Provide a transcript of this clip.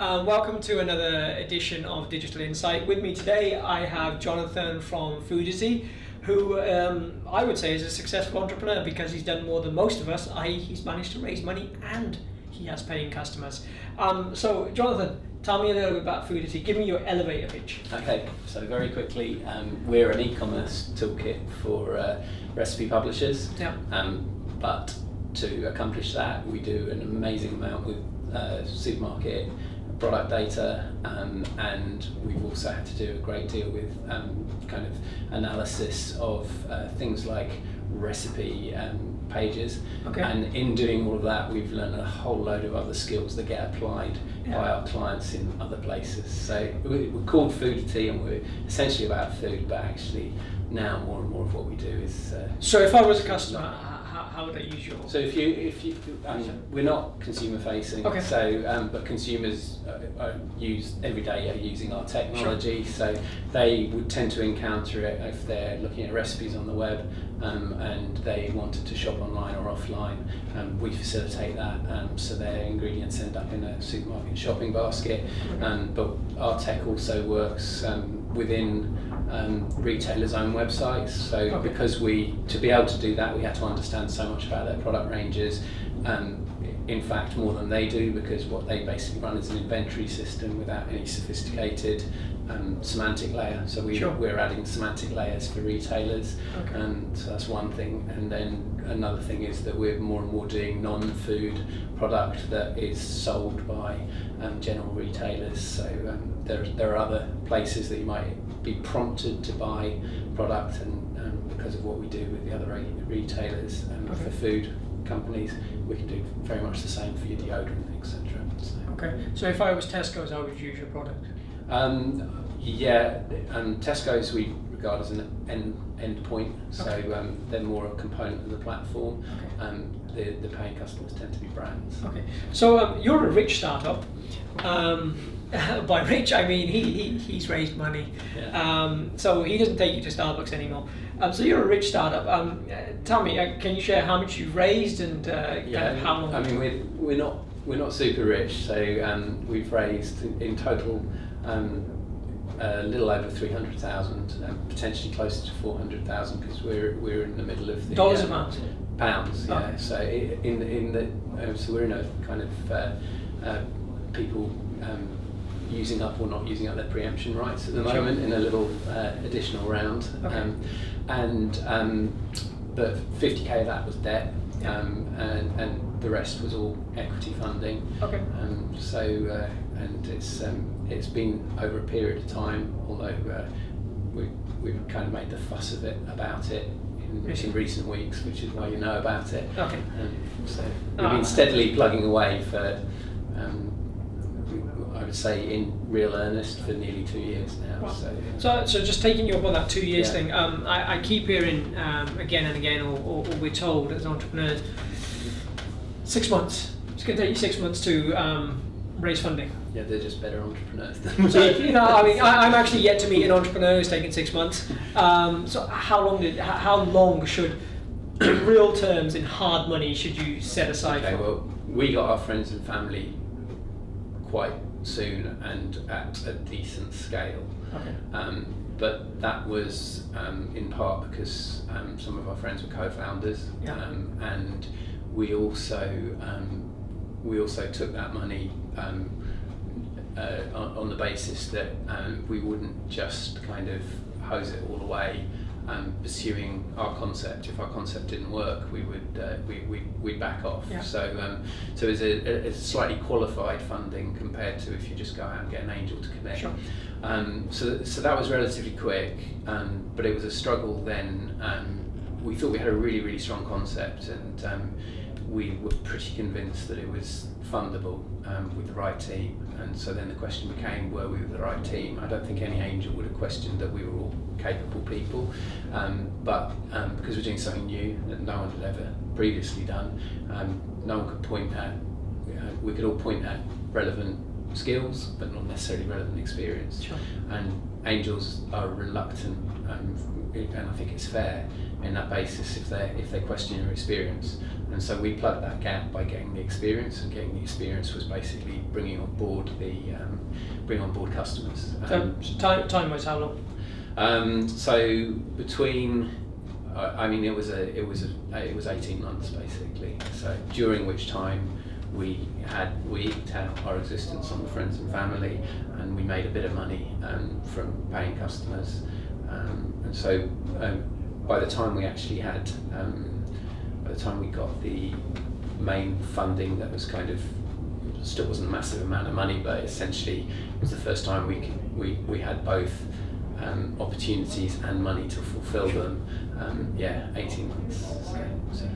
Welcome to another edition of Digital Insight. With me today, I have Johnathan from Foodity, who I would say is a successful entrepreneur because he's done more than most of us, i.e. he's managed to raise money and he has paying customers. So Johnathan, tell me a little bit about Foodity. Give me your elevator pitch. Okay, so very quickly, we're an e-commerce toolkit for recipe publishers. Yeah. But to accomplish that, we do an amazing amount with supermarket product data, and we've also had to do a great deal with kind of analysis of things like recipe pages. Okay. And in doing all of that, we've learned a whole load of other skills that get applied by our clients in other places. So we're called Foodity, and we're essentially about food, but actually now more and more of what we do is. So if I was a customer, how would I use your? So if you we're not consumer facing. Okay. So but consumers use every day are using our technology. Sure. So they would tend to encounter it if they're looking at recipes on the web, and they wanted to shop online or offline. We facilitate that, so their ingredients end up in a supermarket shopping basket. But our tech also works within retailers' own websites. So because to be able to do that, we had to understand so much about their product ranges. In fact, more than they do, because what they basically run is an inventory system without any sophisticated semantic layer. So we're adding semantic layers for retailers, and so that's one thing. And then another thing is that we're more and more doing non-food product that is sold by general retailers. So there are other places that you might be prompted to buy product, and because of what we do with the other retailers for food companies, we can do very much the same for your deodorant, etc. So. Okay, so if I was Tesco's, I would use your product? Tesco's we regard as an end point, so they're more a component of the platform. The paying customers tend to be brands. Okay, so you're a rich startup. By rich, I mean he's raised money, so he doesn't take you to Starbucks anymore. So you're a rich startup. Tell me, can you share how much you've raised and kind of how long? I mean, we're not super rich, so we've raised in total a little over 300,000, potentially closer to 400,000, because we're in the middle of the dollars a month. Pounds, yeah. Okay. So so we're in a kind of people using up or not using up their preemption rights at the moment in a little additional round. But 50k of that was debt, and the rest was all equity funding. Okay. And it's been over a period of time, although we've kind of made the fuss of it about it in recent weeks, which is why you know about it. Okay. So we've been steadily plugging away for, I would say, in real earnest for nearly 2 years now. Wow. So just taking you up on that 2 years thing, I keep hearing again and again, or we're told as entrepreneurs, 6 months. It's going to take you 6 months to raise funding. Yeah, they're just better entrepreneurs than me. So, I mean, I'm actually yet to meet an entrepreneur who's taken 6 months. So how long should, in real terms, in hard money, should you set aside for? Well, we got our friends and family quite soon and at a decent scale. But that was in part because some of our friends were co-founders, and we also took that money on the basis that we wouldn't just kind of hose it all away pursuing our concept. If our concept didn't work, we would we'd back off. So it's a slightly qualified funding compared to if you just go out and get an angel to commit. So that was relatively quick, but it was a struggle then. We thought we had a really, really strong concept, and we were pretty convinced that it was fundable with the right team. And so then the question became, were we with the right team? I don't think any angel would have questioned that we were all capable people, but because we're doing something new that no one had ever previously done, no one could point at, we could all point at relevant skills, but not necessarily relevant experience. And angels are reluctant, and I think it's fair in that basis if they question your experience. And so we plugged that gap by getting the experience, and getting the experience was basically bringing on board customers. Time-wise, how long? So between, it was 18 months basically. So during which time we eked out our existence on the friends and family, and we made a bit of money from paying customers. And so by the time we actually had, by the time we got the main funding, that was kind of, still wasn't a massive amount of money, but essentially it was the first time we had both opportunities and money to fulfill them. 18 months. So.